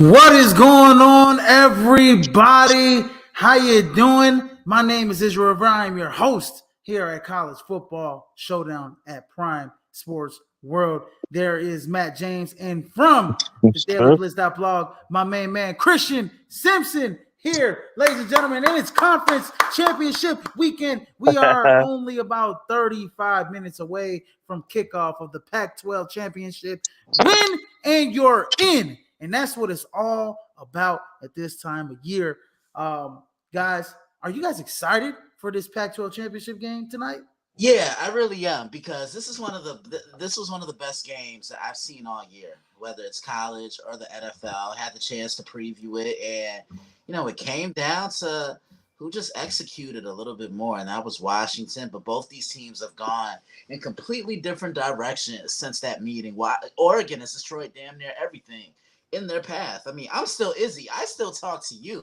What is going on, everybody? How you doing? My name is Israel Rivera. I'm your host here at College Football Showdown at Prime Sports World. There is Matt James, and from the Daily Blitz.blog, my main man Christian Simpson here, ladies and gentlemen. And it's conference championship weekend. We are only about 35 minutes away from kickoff of the Pac-12 championship. Win and you're in. And that's what it's all about at this time of year. Guys, are you guys excited for this Pac-12 championship game tonight? Yeah, I really am, because this was one of the best games that I've seen all year, whether it's college or the NFL. I had the chance to preview it, and it came down to who just executed a little bit more, and that was Washington. But both these teams have gone in completely different directions since that meeting. Oregon has destroyed damn near everything in their path. I mean, I'm still Izzy. I still talk to you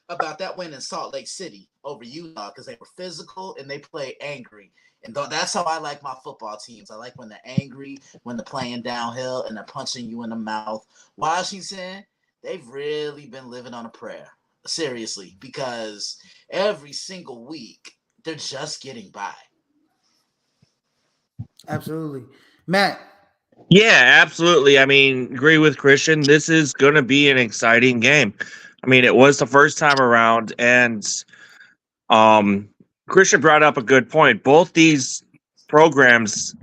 about that win in Salt Lake City over Utah, because they were physical and they play angry. And that's how I like my football teams. I like when they're angry, when they're playing downhill and they're punching you in the mouth. Washington, they've really been living on a prayer. Seriously, because every single week they're just getting by. Absolutely. Matt. Yeah, absolutely. I mean, agree with Christian. This is going to be an exciting game. I mean, it was the first time around, and Christian brought up a good point. Both these programs,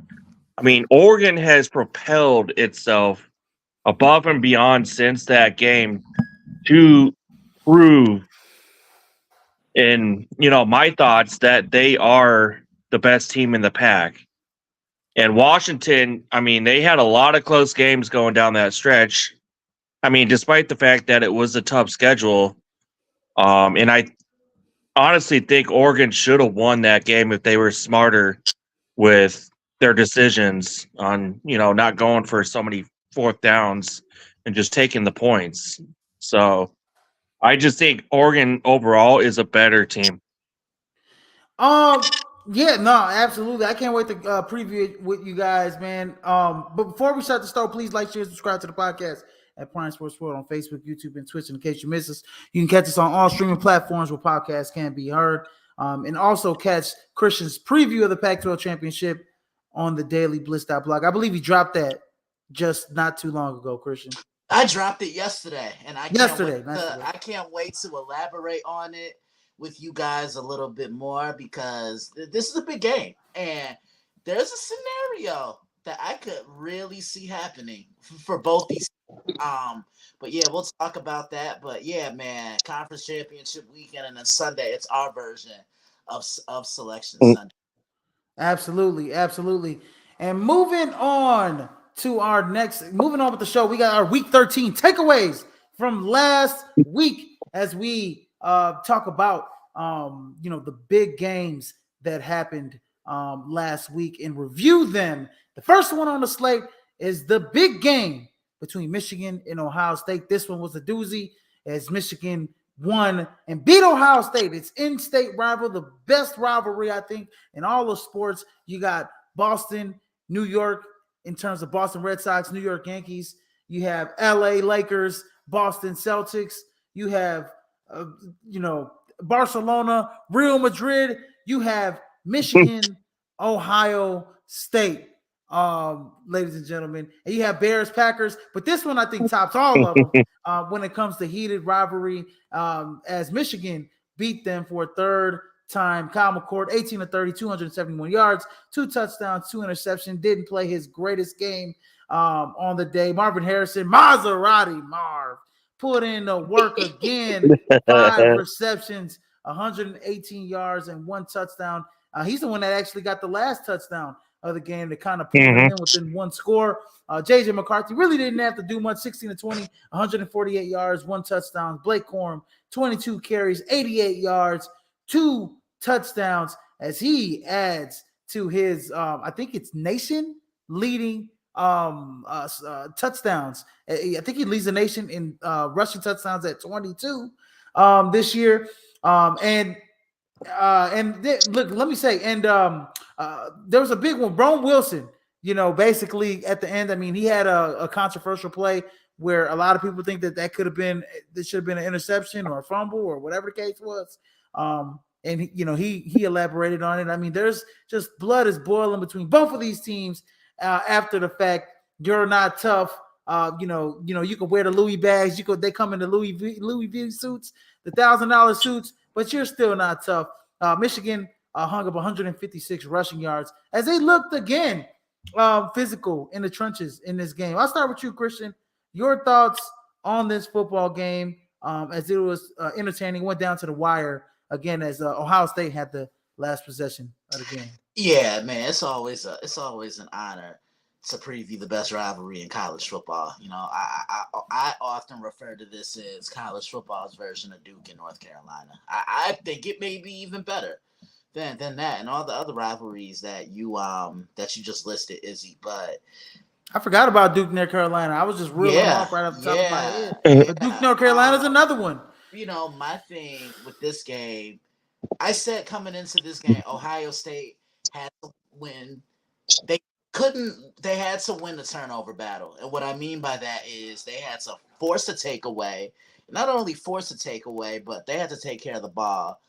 I mean, Oregon has propelled itself above and beyond since that game to prove, in my thoughts, that they are the best team in the pack. And Washington, I mean, they had a lot of close games going down that stretch. I mean, despite the fact that it was a tough schedule. And I honestly think Oregon should have won that game if they were smarter with their decisions on, not going for so many fourth downs and just taking the points. So I just think Oregon overall is a better team. Yeah, no, absolutely. I can't wait to preview it with you guys, man. But before we start the show, please like, share, subscribe to the podcast at Prime Sports World on Facebook, YouTube, and Twitch. In case you miss us, you can catch us on all streaming platforms where podcasts can be heard. And also catch Christian's preview of the Pac-12 championship on the Daily Blitz.blog. I believe you dropped that just not too long ago, Christian. I dropped it yesterday, and I can't wait to elaborate on it with you guys a little bit more, because this is a big game, and there's a scenario that I could really see happening for both these. But yeah, we'll talk about that. But yeah, man, conference championship weekend, and then Sunday it's our version of Selection Sunday. Absolutely. And moving on with the show, we got our week 13 takeaways from last week as we talk about the big games that happened last week and review them. The first one on the slate is the big game between Michigan and Ohio State. This one was a doozy as Michigan won and beat Ohio State. It's in-state rival, the best rivalry, I think, in all of sports. You got Boston, New York, in terms of Boston Red Sox, New York Yankees. You have LA Lakers, Boston Celtics. You have Barcelona, Real Madrid. You have Michigan, Ohio State, ladies and gentlemen. And you have Bears, Packers. But this one, I think, tops all of them when it comes to heated rivalry, as Michigan beat them for a third time. Kyle McCord, 18 to 30, 271 yards, 2 touchdowns, 2 interceptions. Didn't play his greatest game on the day. Marvin Harrison, Maserati Marv, put in the work again. 5 receptions, 118 yards, and 1 touchdown. He's the one that actually got the last touchdown of the game to kind of pull them in within 1 score. JJ McCarthy really didn't have to do much. 16 to 20, 148 yards, 1 touchdown. Blake Corum, 22 carries, 88 yards, 2 touchdowns as he adds to his, I think it's nation leading touchdowns. I think he leads the nation in rushing touchdowns at 22 this year. Look, let me say, there was a big one. Bron Wilson, basically at the end, I mean, he had a controversial play where a lot of people think that could have been, this should have been an interception or a fumble or whatever the case was. And he elaborated on it. I mean, there's just blood is boiling between both of these teams after the fact. You're not tough. You can wear the Louis bags. They come in the Louis V suits, the $1,000 suits, but you're still not tough. Michigan hung up 156 rushing yards as they looked again physical in the trenches in this game. I'll start with you, Christian. Your thoughts on this football game as it was entertaining, went down to the wire again as Ohio State had the last possession of the game. Yeah, man, it's always an honor to preview the best rivalry in college football. I often refer to this as college football's version of Duke and North Carolina. I think it may be even better than that and all the other rivalries that you just listed, Izzy. But I forgot about Duke, North Carolina. I was just reeling off right off the top of my head. But Duke, North Carolina is another one. My thing with this game, I said coming into this game, Ohio State had to win. They had to win the turnover battle. And what I mean by that is they had to force a takeaway. Not only force a takeaway, but they had to take care of the ball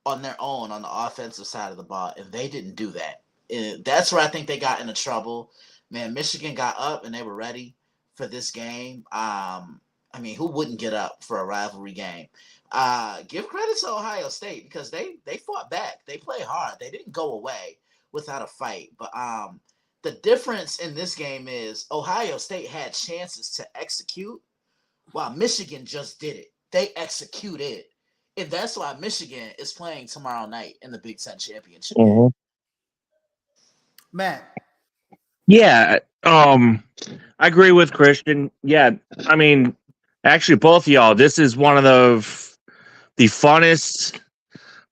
on their own on the offensive side of the ball. And they didn't do that. And that's where I think they got into trouble. Man, Michigan got up and they were ready for this game. I mean, who wouldn't get up for a rivalry game? Give credit to Ohio State because they fought back. They played hard. They didn't go away without a fight. But the difference in this game is Ohio State had chances to execute while Michigan just did it. They executed. And that's why Michigan is playing tomorrow night in the Big Ten Championship. Mm-hmm. Matt. Yeah, I agree with Christian. Yeah, I mean, actually, both of y'all, this is one of the funnest,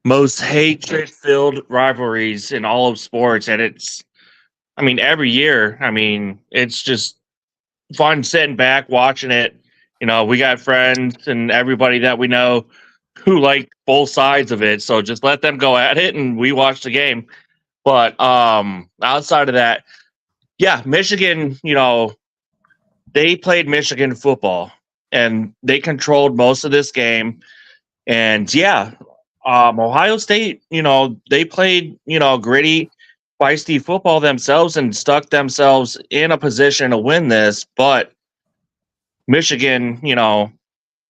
most hatred-filled rivalries in all of sports. And every year, it's just fun sitting back, watching it. We got friends and everybody that we know who like both sides of it. So just let them go at it and we watch the game. But outside of that, yeah, Michigan, they played Michigan football and they controlled most of this game. And yeah, Ohio State, they played, gritty, feisty football themselves and stuck themselves in a position to win this. But Michigan,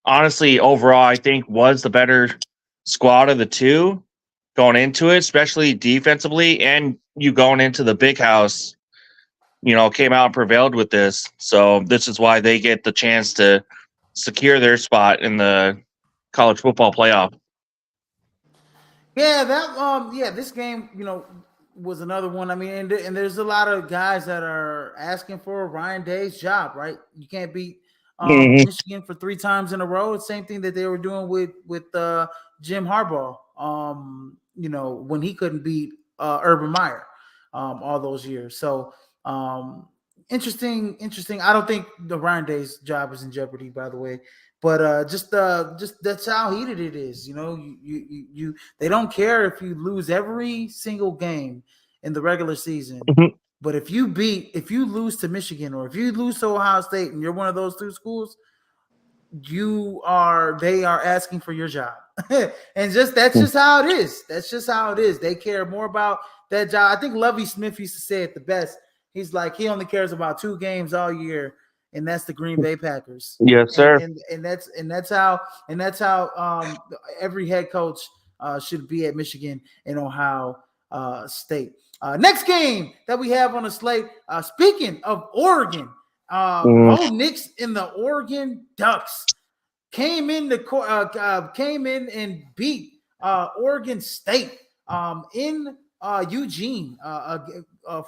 honestly, overall, I think was the better squad of the two going into it, especially defensively. And you going into the big house, came out and prevailed with this. So this is why they get the chance to secure their spot in the college football playoff. Yeah, this game, was another one. I mean, and there's a lot of guys that are asking for Ryan Day's job, right? You can't beat Michigan for 3 times in a row. It's the same thing that they were doing with Jim Harbaugh, when he couldn't beat Urban Meyer all those years. So interesting. I don't think the Ryan Day's job is in jeopardy, by the way. But just that's how heated it is. You they don't care if you lose every single game in the regular season. Mm-hmm. But if you lose to Michigan or if you lose to Ohio State and you're one of those 2 schools, they are asking for your job. And that's just how it is. That's just how it is. They care more about that job. I think Lovie Smith used to say it the best. He's like, he only cares about 2 games all year, and that's the Green Bay Packers. Yes, sir. And that's how every head coach should be at Michigan and Ohio State. Next game that we have on the slate, speaking of Oregon, Bo Nix in the Oregon Ducks came in and beat Oregon State in Eugene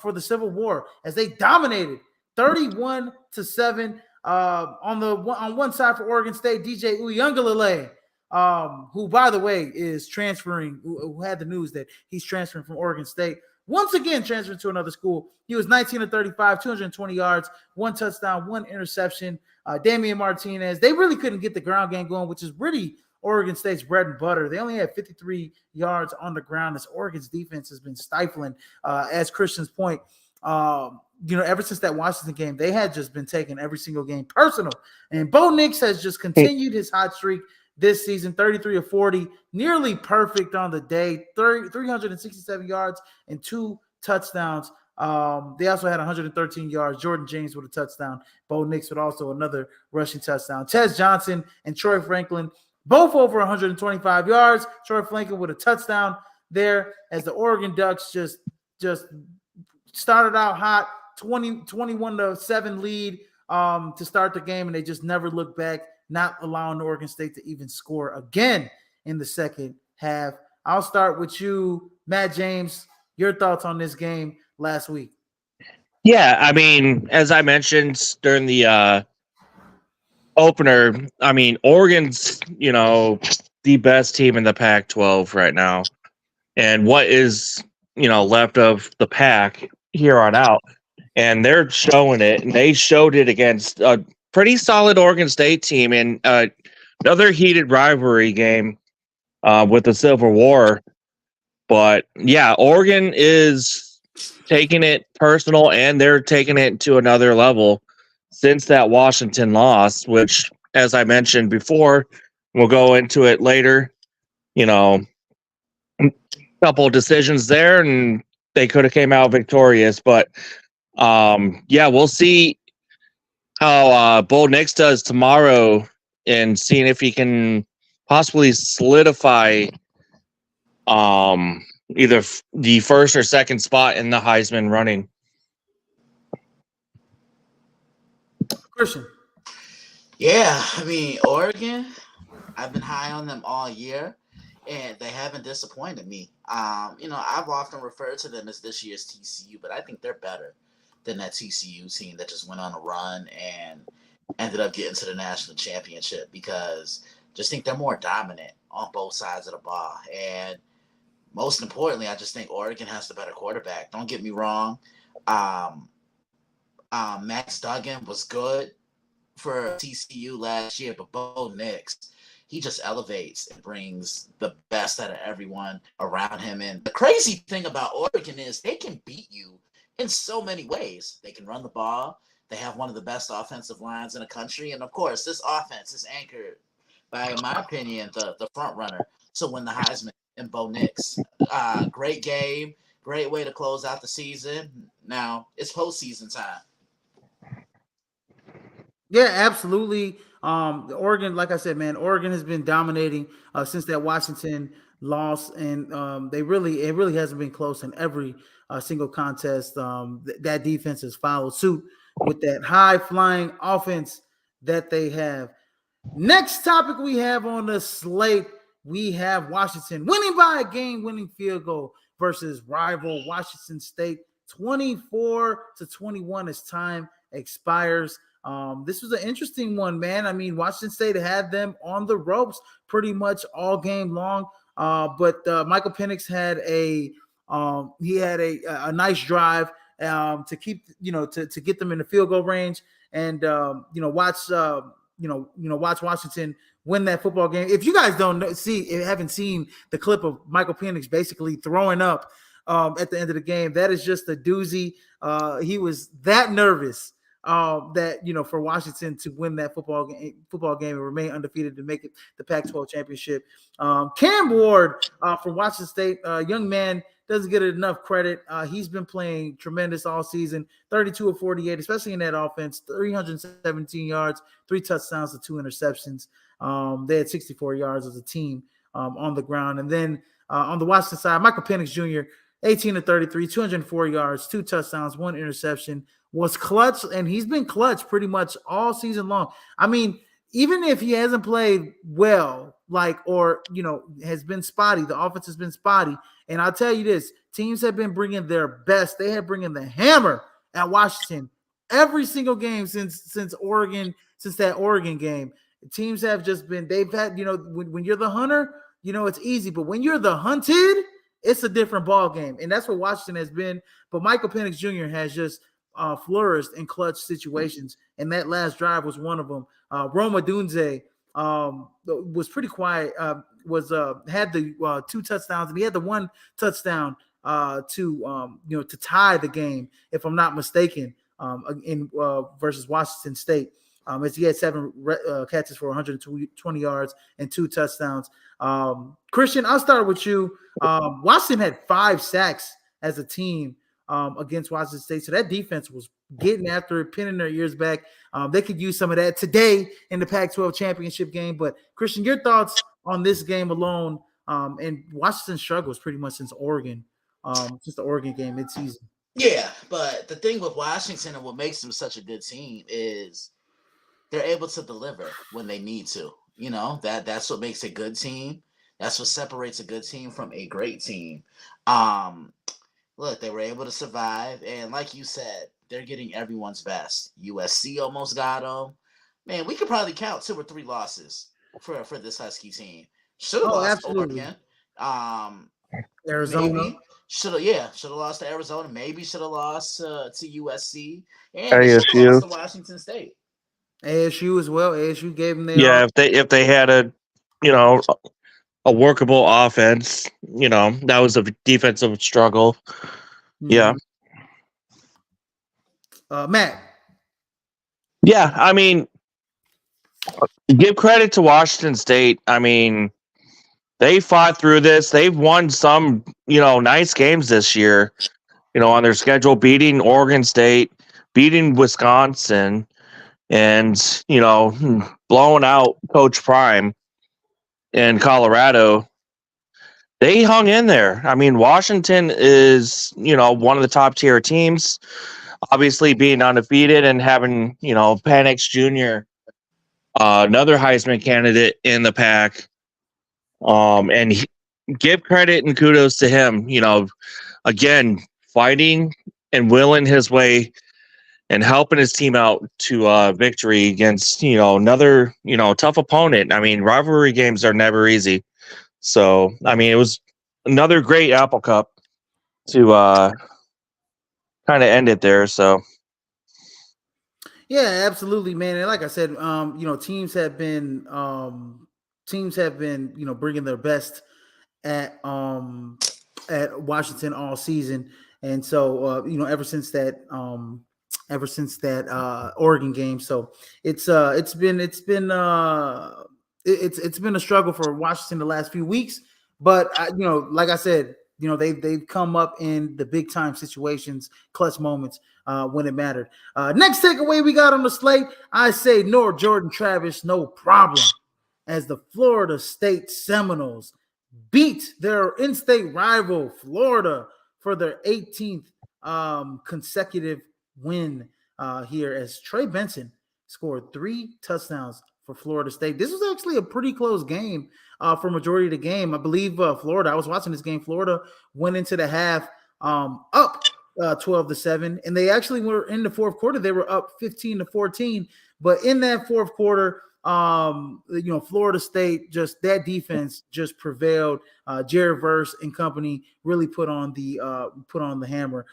for the Civil War as they dominated 31-7. On one side for Oregon State, DJ Uiagalelei, who by the way is transferring, who had the news that he's transferring from Oregon State. Once again, transferring to another school. He was 19-35, 220 yards, 1 touchdown, 1 interception. Damian Martinez, they really couldn't get the ground game going, which is really Oregon State's bread and butter. They only had 53 yards on the ground as Oregon's defense has been stifling. As Christian's point, ever since that Washington game, they had just been taking every single game personal. And Bo Nix has just continued his hot streak this season, 33 of 40, nearly perfect on the day, 367 yards and 2 touchdowns. They also had 113 yards. Jordan James with a touchdown. Bo Nix with also another rushing touchdown. Tez Johnson and Troy Franklin, both over 125 yards. Troy Franklin with a touchdown there as the Oregon Ducks just started out hot, 21-7 lead to start the game, and they just never looked back, not allowing Oregon State to even score again in the second half. I'll start with you, Matt James. Your thoughts on this game last week? Yeah, I mean, as I mentioned during the opener, I mean, Oregon's, the best team in the Pac-12 right now. And what is, left of the pack here on out. And they're showing it. And they showed it against a pretty solid Oregon State team in another heated rivalry game with the Civil War. But, yeah, Oregon is taking it personal, and they're taking it to another level since that Washington loss, which, as I mentioned before, we'll go into it later, a couple of decisions there, and they could have came out victorious. But, we'll see how Bo Nix does tomorrow and seeing if he can possibly solidify either the first or second spot in the Heisman running. Christian. Yeah, I mean, Oregon, I've been high on them all year, and they haven't disappointed me. I've often referred to them as this year's TCU, but I think they're better than that TCU team that just went on a run and ended up getting to the national championship, because just think they're more dominant on both sides of the ball. And most importantly, I just think Oregon has the better quarterback. Don't get me wrong. Max Duggan was good for TCU last year, but Bo Nix, he just elevates and brings the best out of everyone around him. And the crazy thing about Oregon is they can beat you in so many ways. They can run the ball. They have one of the best offensive lines in the country. And, of course, this offense is anchored by, in my opinion, the front runner to win the Heisman and Bo Nix. Great game. Great way to close out the season. Now, it's postseason time. Yeah, absolutely. Oregon, like I said, man, Oregon has been dominating since that Washington loss, and it really hasn't been close in every single contest. That defense has followed suit with that high flying offense that they have. Next topic we have on the slate, we have Washington winning by a game-winning field goal versus rival Washington State, 24-21 as time expires. This was an interesting one, man. I mean, Washington State had them on the ropes pretty much all game long. But Michael Penix had a nice drive to keep, to get them in the field goal range, and watch Washington win that football game. If you guys haven't seen the clip of Michael Penix basically throwing up at the end of the game, that is just a doozy. He was that nervous that for Washington to win that football game and remain undefeated to make it the Pac-12 championship. Cam Ward from Washington State, young man, doesn't get enough credit. He's been playing tremendous all season, 32 of 48, especially in that offense, 317 yards, 3 touchdowns to 2 interceptions. They had 64 yards as a team on the ground. And then on the Washington side, Michael Penix Jr., 18 to 33, 204 yards, 2 touchdowns, 1 interception, was clutch, and he's been clutch pretty much all season long. I mean, even if he hasn't played well, has been spotty, the offense has been spotty. And I'll tell you this, teams have been bringing their best. They have bringing the hammer at Washington every single game since that Oregon game. Teams have just been, they've had, when you're the hunter, it's easy. But when you're the hunted, it's a different ball game. And that's what Washington has been. But Michael Penix Jr. has just flourished in clutch situations. And that last drive was one of them. Roma Dunze was pretty quiet, had the 2 touchdowns, and he had the 1 touchdown to tie the game, if I'm not mistaken, in versus Washington State. As he had 7 catches for 120 yards and 2 touchdowns. Christian, I'll start with you. Washington had 5 sacks as a team against Washington State. So that defense was getting after it, pinning their ears back. They could use some of that today in the Pac-12 championship game. But Christian, your thoughts on this game alone? And Washington struggles pretty much since Oregon, since the Oregon game mid-season. Yeah, but the thing with Washington and what makes them such a good team is they're able to deliver when they need to. That's what makes a good team. That's what separates a good team from a great team. Look, they were able to survive, and like you said, they're getting everyone's best. USC almost got them. Man, we could probably count 2 or 3 losses for this Husky team. Should have lost absolutely. to Oregon. Arizona. Should have lost to Arizona. Maybe should have lost to USC. And ASU. Lost to Washington State. ASU as well. ASU gave them their if they had a workable offense, that was a defensive struggle. Mm-hmm. Yeah. Matt. Yeah, I mean, give credit to Washington State. I mean, they fought through this. They've won some, nice games this year, on their schedule, beating Oregon State, beating Wisconsin, and, blowing out Coach Prime in Colorado. They hung in there. I mean, Washington is, one of the top tier teams, obviously being undefeated and having, Penix Jr., another Heisman candidate in the pack. And give credit and kudos to him, again, fighting and willing his way and helping his team out to victory against, another, tough opponent. I mean, rivalry games are never easy. So, I mean, it was another great Apple Cup to kind of end it there. So, yeah, absolutely, man. And like I said, teams have been, bringing their best at Washington all season. And so, ever since that Oregon game. So it's been a struggle for Washington the last few weeks, but like I said, they've come up in the big time situations, clutch moments when it mattered. Next takeaway we got on the slate, I say North Jordan Travis, no problem, as the Florida State Seminoles beat their in-state rival Florida for their 18th consecutive win here, as Trey Benson scored 3 touchdowns for Florida State. This was actually a pretty close game for majority of the game. I believe Florida, I was watching this game, Florida went into the half up 12-7, and they actually were in the fourth quarter, they were up 15-14, but in that fourth quarter, Florida State, just that defense just prevailed. Jared Verse and company really put on the hammer.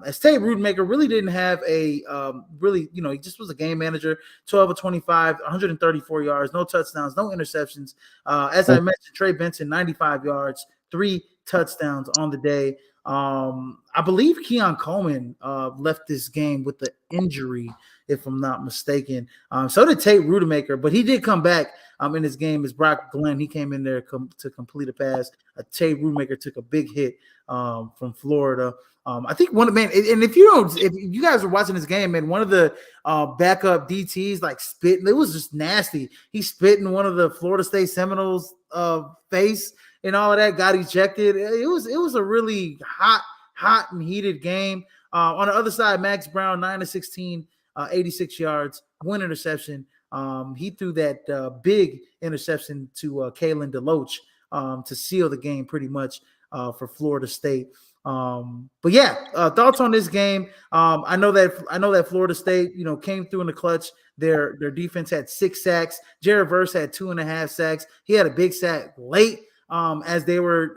As Tate Rudemaker really didn't have a he just was a game manager. 12 of 25, 134 yards, no touchdowns, no interceptions. As I mentioned, Trey Benson, 95 yards, 3 touchdowns on the day. I believe Keon Coleman left this game with the injury, if I'm not mistaken. So did Tate Rudemaker, but he did come back in this game as Brock Glenn. He came in there to complete a pass. Tate Rudemaker took a big hit from Florida. I think and if you guys are watching this game, man, one of the backup DTs like spitting, it was just nasty. He spit in one of the Florida State Seminoles face and all of that, got ejected. It was a really hot and heated game. On the other side, Max Brown, 9-16, 86 yards, one interception. He threw that big interception to Kalen DeLoach to seal the game pretty much for Florida State. But yeah, thoughts on this game. I know that Florida State, came through in the clutch. Their defense had 6 sacks. Jared Verse had 2.5 sacks. He had a big sack late as they were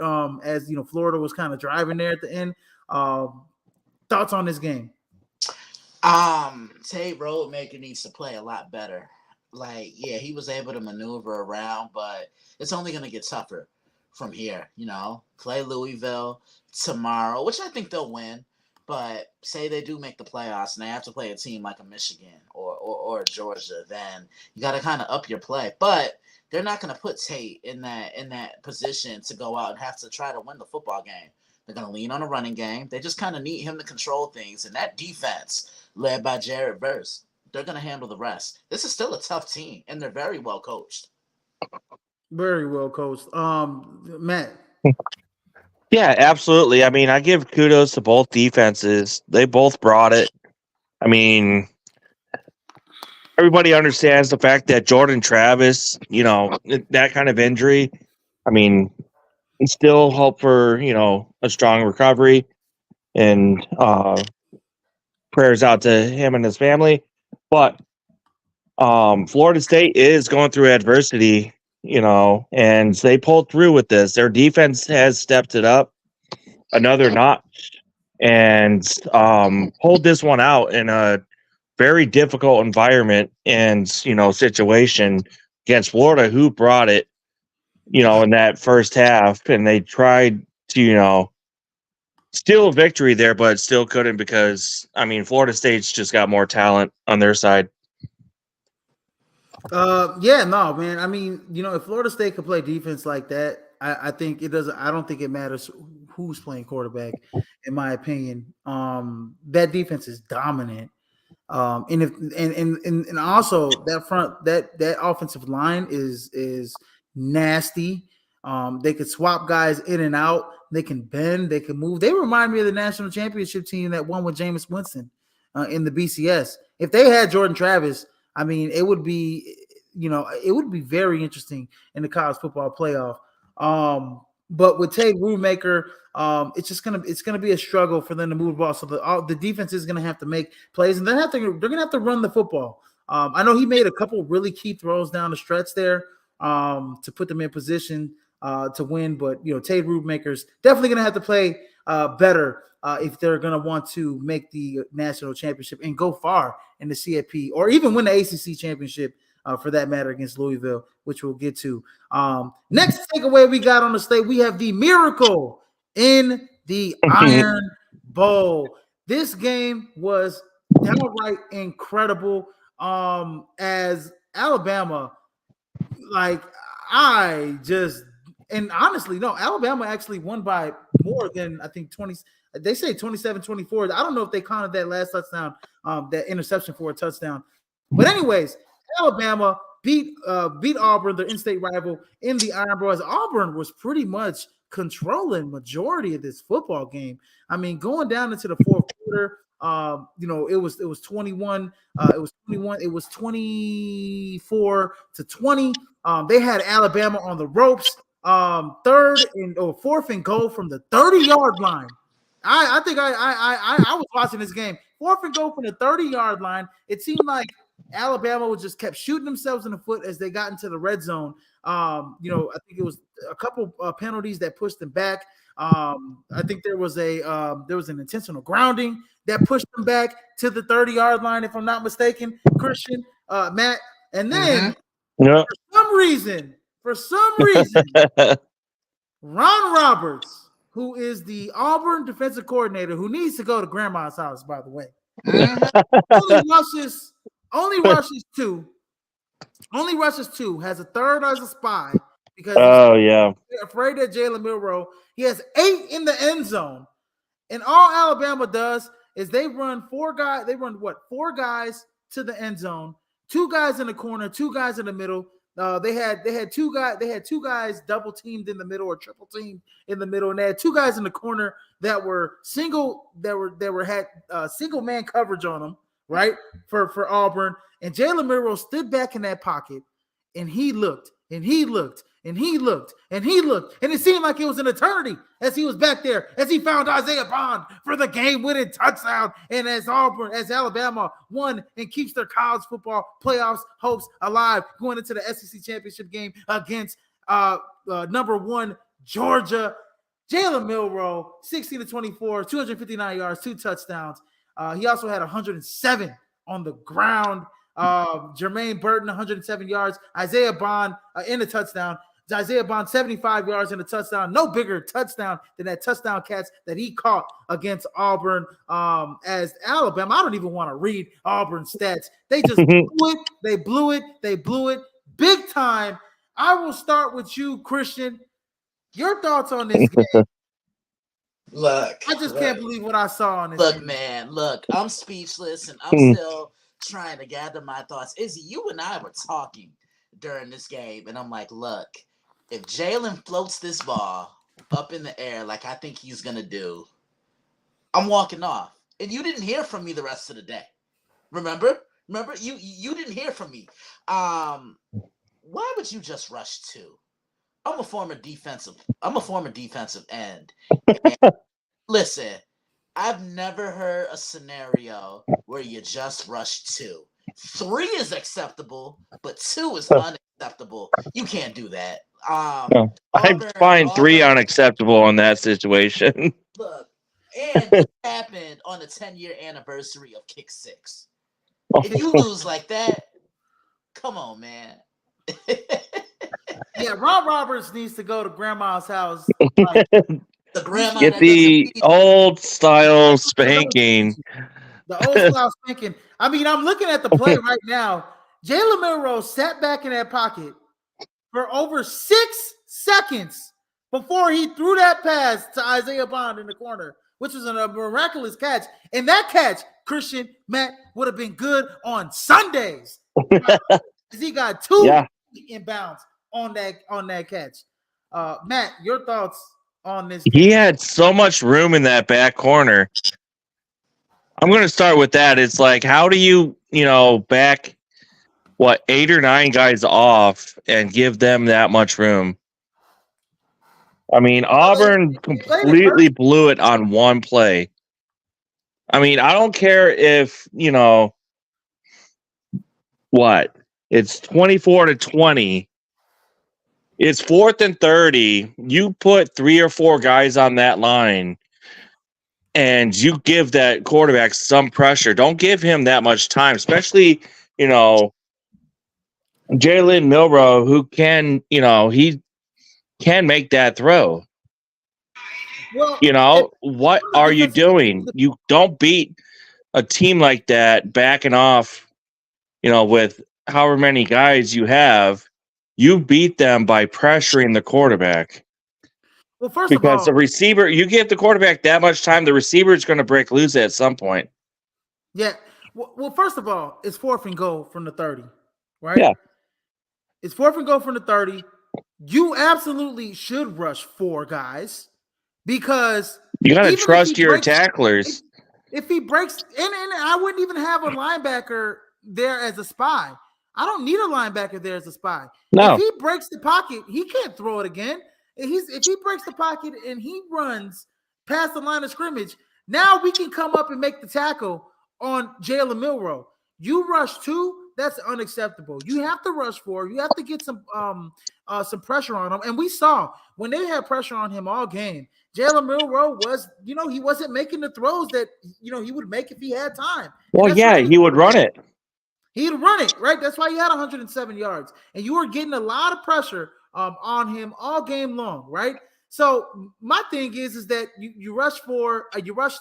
Florida was kind of driving there at the end. Thoughts on this game? Tate Rodemaker needs to play a lot better. Like, yeah, he was able to maneuver around, but it's only going to get tougher from here. Play Louisville tomorrow, which I think they'll win. But say they do make the playoffs and they have to play a team like a Michigan or Georgia, then you got to kind of up your play. But they're not going to put Tate in that position to go out and have to try to win the football game. They're going to lean on a running game. They just kind of need him to control things. And that defense, led by Jared Verse, they're going to handle the rest. This is still a tough team, and they're very well coached. Very well coached. Matt. Yeah, absolutely. I mean, I give kudos to both defenses. They both brought it. I mean, everybody understands the fact that Jordan Travis, that kind of injury, I mean, still hope for, a strong recovery, and prayers out to him and his family. But Florida State is going through adversity, and they pulled through with this. Their defense has stepped it up another notch and pulled this one out in a very difficult environment and, situation against Florida, who brought it, in that first half. And they tried to, steal a victory there, but still couldn't because, Florida State's just got more talent on their side. Yeah, no, man. If Florida State could play defense like that, I think it doesn't. I don't think it matters who's playing quarterback. In my opinion, that defense is dominant. And also that front that offensive line is nasty. They could swap guys in and out. They can bend. They can move. They remind me of the national championship team that won with Jameis Winston in the BCS. If they had Jordan Travis, it would be, it would be very interesting in the college football playoff. But with Tate Rudemaker, it's gonna be a struggle for them to move the ball. So the defense is gonna have to make plays, and they're gonna have to run the football. I know he made a couple really key throws down the stretch there to put them in position to win. But Tate Rudemaker's definitely gonna have to play better if they're gonna want to make the national championship and go far in the CFP or even win the ACC championship. For that matter, against Louisville, which we'll get to. Next takeaway we got on the slate, we have the miracle in the Iron Bowl. This game was downright incredible. As Alabama, Alabama actually won by more than I think 20. They say 27-24. I don't know if they counted that last touchdown, that interception for a touchdown. But anyways, Alabama beat Auburn, their in-state rival, in the Iron Bowl. As Auburn was pretty much controlling majority of this football game. Going down into the fourth quarter, it was 21. It was 24-20. They had Alabama on the ropes. Fourth and goal from the 30-yard line. I think I was watching this game. Fourth and goal from the 30-yard line. It seemed like Alabama was just kept shooting themselves in the foot as they got into the red zone. I think it was a couple penalties that pushed them back. I think there was an intentional grounding that pushed them back to the 30-yard line, if I'm not mistaken, Christian, Matt. And then for some reason, Ron Roberts who is the Auburn defensive coordinator, who needs to go to grandma's house, by the way. only rushes two. Only rushes two. Has a third as a spy because he's afraid that Jalen Milroe. He has 8 in the end zone, and all Alabama does is they run 4 guys. They run what? 4 guys to the end zone, 2 guys in the corner, 2 guys in the middle. They had 2 guys. They had 2 guys double teamed in the middle or triple teamed in the middle, and they had 2 guys in the corner that were single. Had single man coverage on them, right? For Auburn, and Jalen Milroe stood back in that pocket, and he looked, and he looked, and he looked, and he looked, and it seemed like it was an eternity as he was back there, as he found Isaiah Bond for the game-winning touchdown, and as Alabama won and keeps their college football playoffs hopes alive going into the SEC championship game against number 1 Georgia. Jalen Milroe, 16-24, 259 yards, 2 touchdowns. He also had 107 on the ground. Jermaine Burton, 107 yards. Isaiah Bond in a touchdown. Isaiah Bond, 75 yards in a touchdown. No bigger touchdown than that touchdown catch that he caught against Auburn. As Alabama, I don't even want to read Auburn's stats. They just blew it. They blew it. They blew it big time. I will start with you, Christian. Your thoughts on this game? Look, I just can't believe what I saw on this. Look, man, I'm speechless, and I'm still trying to gather my thoughts. Izzy, you and I were talking during this game, and I'm like, look, if Jalen floats this ball up in the air like I think he's gonna do, I'm walking off. And you didn't hear from me the rest of the day. Remember? You didn't hear from me. Why would you just rush 2? I'm a former defensive end. And listen, I've never heard a scenario where you just rush 2. 3 is acceptable, but 2 is unacceptable. You can't do that. I find 3 unacceptable in that situation. Look, and it happened on the 10-year anniversary of Kick 6. If you lose like that, come on, man. Yeah, Rob Roberts needs to go to grandma's house. The grandma get the old style spanking. The old style spanking. I mean, I'm looking at the play right now. Jalen Milroe sat back in that pocket for over 6 seconds before he threw that pass to Isaiah Bond in the corner, which was a miraculous catch. And that catch, Christian, Matt, would have been good on Sundays. He got 2 inbounds on that catch. Matt, your thoughts on this game? He had so much room in that back corner. I'm going to start with that. It's like, how do you back 8 or 9 guys off and give them that much room? I mean, Auburn completely blew it on one play. I mean, I don't care if, it's 24-20. It's 4th and 30. You put 3 or 4 guys on that line and you give that quarterback some pressure. Don't give him that much time, especially, Jalen Milroe, who can, he can make that throw. Well, what are you doing? You don't beat a team like that backing off, with however many guys you have. You beat them by pressuring the quarterback. Well, first because of all, the receiver, you give the quarterback that much time, the receiver is going to break loose at some point. Yeah. Well, first of all, it's 4th and goal from the 30, right? Yeah. It's 4th and goal from the 30. You absolutely should rush 4 guys because you got to trust your tacklers. If he breaks, and I wouldn't even have a linebacker there as a spy. I don't need a linebacker there as a spy. No. If he breaks the pocket, he can't throw it again. If he breaks the pocket and he runs past the line of scrimmage, now we can come up and make the tackle on Jalen Milroe. You rush 2, that's unacceptable. You have to rush 4. You have to get some pressure on him. And we saw when they had pressure on him all game, Jalen Milroe was, he wasn't making the throws that, he would make if he had time. Well, yeah, he would run it. He'd run it, right? That's why he had 107 yards. And you were getting a lot of pressure on him all game long, right? So my thing is that you rush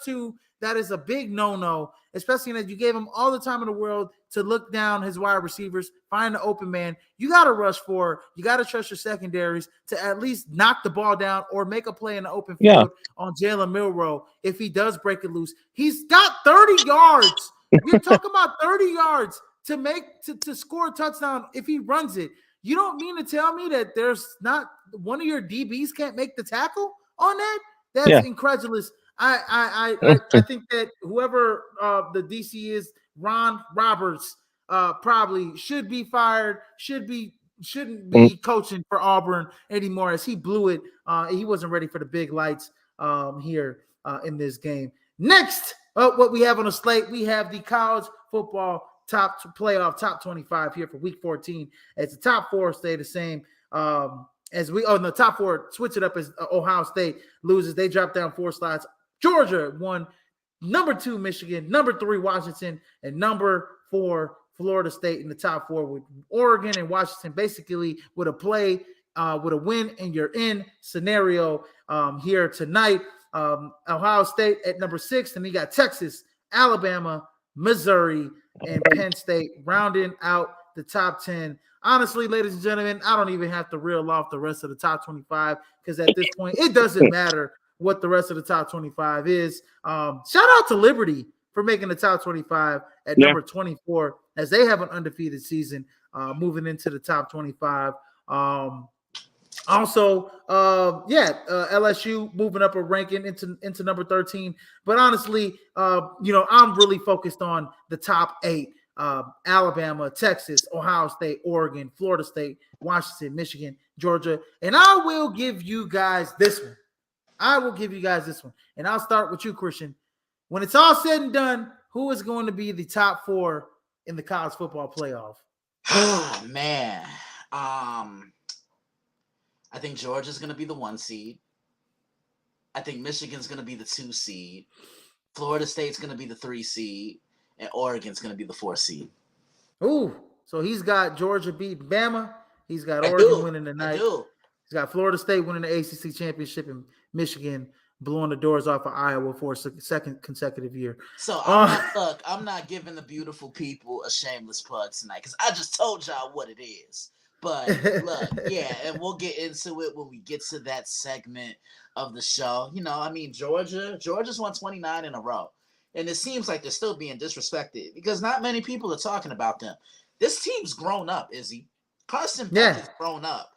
to that is a big no, especially that you gave him all the time in the world to look down his wide receivers, find the open man. You got to rush for. You got to trust your secondaries to at least knock the ball down or make a play in the open Yeah. field on Jalen Milroe if he does break it loose. He's got 30 yards. You're talking about 30 yards to score a touchdown if he runs it. You don't mean to tell me that there's not one of your DBs can't make the tackle on that? That's incredulous. I think that whoever the DC is, Ron Roberts, probably should be fired. Shouldn't be coaching for Auburn anymore, as he blew it. He wasn't ready for the big lights here in this game. Next, what we have on the slate, we have the college football playoff top 25 here for week 14. As the top four stay the same. As we the top four switch it up as Ohio State loses. They drop down 4 slots. Georgia won. Number 2, Michigan. Number 3, Washington. And number 4, Florida State in the top 4 with Oregon and Washington basically with a win and you're in scenario here tonight. Ohio State at number 6. And you got Texas, Alabama, Missouri, and Penn State rounding out the top 10. Honestly, ladies and gentlemen, I don't even have to reel off the rest of the top 25 because at this point, it doesn't matter what the rest of the top 25 is. Shout out to Liberty for making the top 25 at number 24 as they have an undefeated season moving into the top 25. LSU moving up a ranking into number 13. But honestly, I'm really focused on the top 8. Alabama, Texas, Ohio State, Oregon, Florida State, Washington, Michigan, Georgia. And I will give you guys this one. And I'll start with you, Christian. When it's all said and done, who is going to be the top 4 in the college football playoff? Oh, man. I think Georgia's going to be the 1 seed. I think Michigan's going to be the 2 seed. Florida State's going to be the 3 seed. And Oregon's going to be the 4 seed. Ooh, so he's got Georgia beating Bama. He's got Oregon winning tonight. He's got Florida State winning the ACC championship and Michigan blowing the doors off of Iowa for a second consecutive year. So I'm not giving the beautiful people a shameless plug tonight because I just told y'all what it is. But look, and we'll get into it when we get to that segment of the show. Georgia's won 29 in a row. And it seems like they're still being disrespected because not many people are talking about them. This team's grown up, Izzy. Carson Beck has grown up.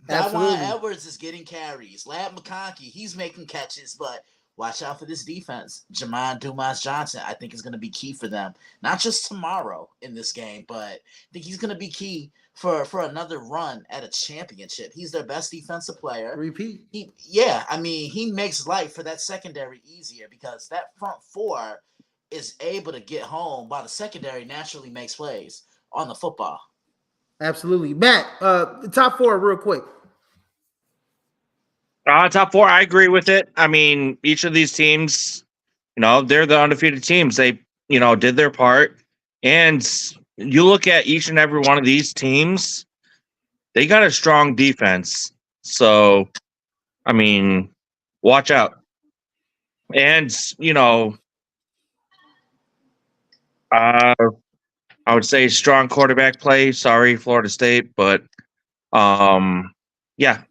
Dawan Edwards is getting carries. Lab McConkey, he's making catches, but watch out for this defense. Jamon Dumas-Johnson, I think, is going to be key for them. Not just tomorrow in this game, but I think he's going to be key for another run at a championship. He's their best defensive player. Repeat. He makes life for that secondary easier because that front 4 is able to get home while the secondary naturally makes plays on the football. Absolutely. Matt, the top 4 real quick. Top 4, I agree with it. I mean, each of these teams, they're the undefeated teams. They, did their part. And you look at each and every one of these teams, they got a strong defense. So, I mean, watch out. And, I would say strong quarterback play. Sorry, Florida State, but yeah.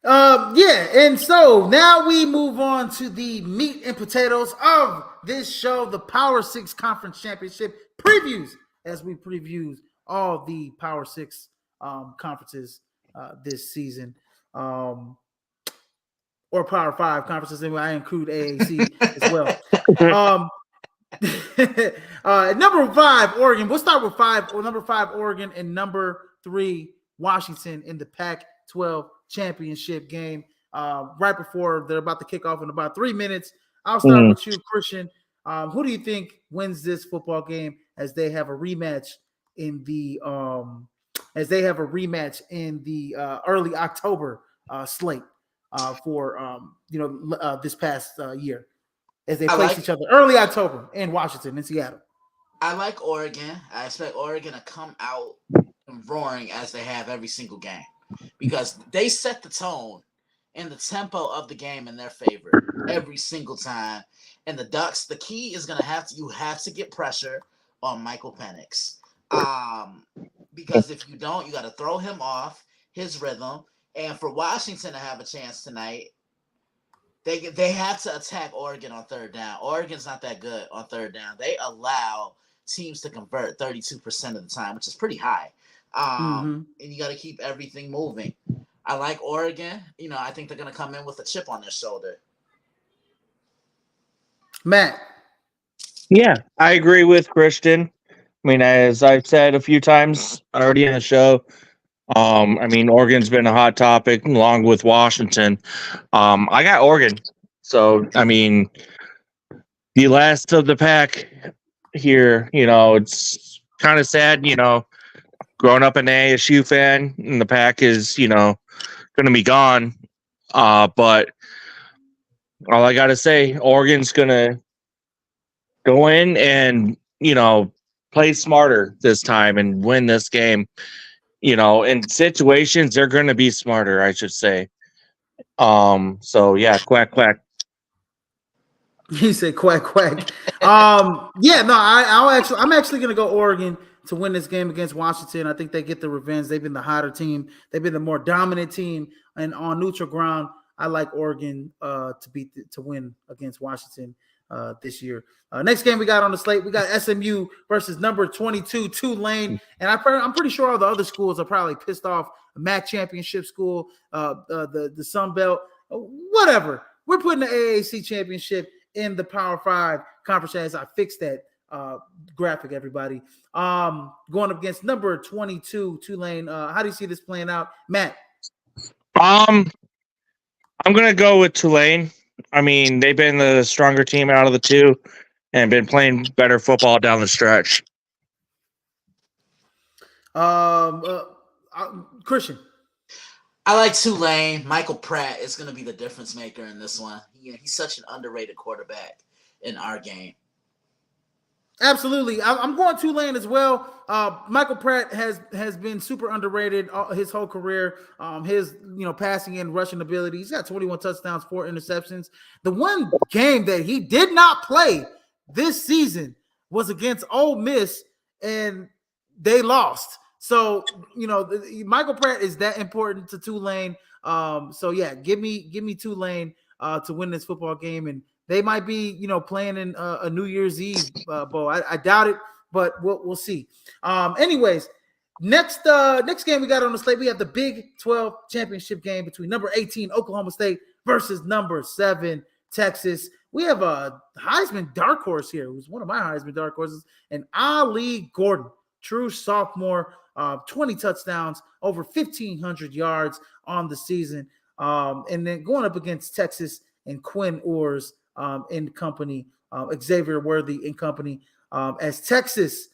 And so now we move on to the meat and potatoes of this show, the Power 6 Conference Championship previews, as we preview all the Power 6 conferences this season, or Power 5 conferences. And I include AAC as well. Number 5, Oregon. We'll start with 5. Number 5, Oregon, and number 3, Washington in the Pac-12 championship game. Right before they're about to kick off in about 3 minutes. I'll start with you, Christian. Who do you think wins this football game as they have a rematch in the early October slate for this past year, as they face each other early October in Washington and Seattle? I like Oregon. I expect Oregon to come out roaring as they have every single game. because they set the tone and the tempo of the game in their favor every single time. And the Ducks, the key is gonna you have to get pressure on Michael Penix. Because if you don't, you got to throw him off his rhythm. And for Washington to have a chance tonight, they have to attack Oregon on third down. Oregon's not that good on third down. They allow teams to convert 32% of the time, which is pretty high. And you got to keep everything moving. I like Oregon. I think they're going to come in with a chip on their shoulder. Matt. Yeah, I agree with Christian. I mean, as I've said a few times already in the show, I mean, Oregon's been a hot topic along with Washington. I got Oregon. So, I mean, the last of the pack here, it's kind of sad, growing up an ASU fan and the pack is, going to be gone. But all I got to say, Oregon's going to go in and, play smarter this time and win this game. In situations, they're going to be smarter, I should say. So yeah, quack, quack. He said quack, quack. Yeah, no, I'm actually going to go Oregon to win this game against Washington. I think they get the revenge. They've been the hotter team. They've been the more dominant team. And on neutral ground, I like Oregon to win against Washington this year. Next game we got on the slate, we got SMU versus number 22 Tulane, and I'm pretty sure all the other schools are probably pissed off. MAC championship school, the Sun Belt, whatever. We're putting the AAC championship in the Power 5 conference. As I fixed that graphic, everybody. Going up against number 22 Tulane. How do you see this playing out, Matt? I'm gonna go with Tulane. I mean, they've been the stronger team out of the two and been playing better football down the stretch. Christian. I like Tulane. Michael Pratt is going to be the difference maker in this one. He's such an underrated quarterback in our game. Absolutely. I'm going Tulane as well. Michael Pratt has been super underrated his whole career. His passing and rushing ability. He's got 21 touchdowns, 4 interceptions. The one game that he did not play this season was against Ole Miss, and they lost. So, Michael Pratt is that important to Tulane. So yeah, give me Tulane to win this football game, and they might be, playing in a New Year's Eve bowl. I doubt it, but we'll see. Anyways, next game we got on the slate, we have the Big 12 championship game between number 18 Oklahoma State versus number 7 Texas. We have a Heisman dark horse here, who's one of my Heisman dark horses, and Ali Gordon, true sophomore, 20 touchdowns, over 1,500 yards on the season. And then going up against Texas and Quinn Ewers in company, Xavier Worthy in company, as Texas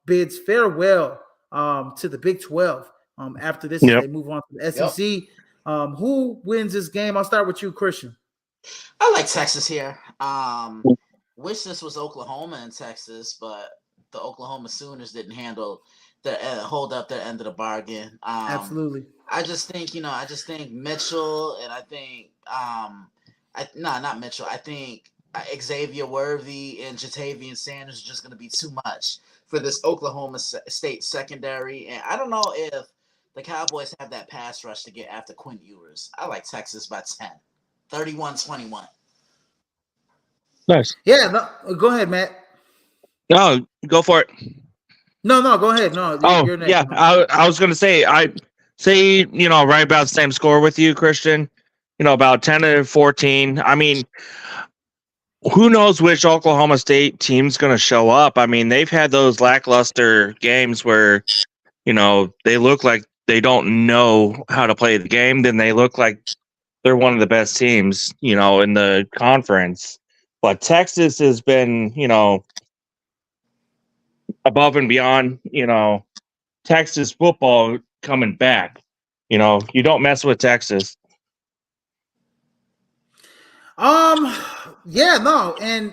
bids farewell to the Big 12 after this. They move on to the SEC. Who wins this game? I'll start with you, Christian. I like Texas here. Wish this was Oklahoma and Texas, but the Oklahoma Sooners didn't hold up their end of the bargain. Absolutely. I just think Mitchell, and I think not Mitchell. I think Xavier Worthy and Jatavian Sanders are just going to be too much for this Oklahoma State secondary. And I don't know if the Cowboys have that pass rush to get after Quinn Ewers. I like Texas by 10, 31-21. Nice. Yeah, no, go ahead, Matt. No, go for it. No, go ahead. No. You're next. Yeah. I was going to say, I say, right about the same score with you, Christian, about 10-14. I mean, who knows which Oklahoma State team's going to show up? I mean, they've had those lackluster games where, they look like they don't know how to play the game. Then they look like they're one of the best teams, in the conference. But Texas has been, above and beyond, Texas football coming back. You don't mess with Texas. Yeah, no, and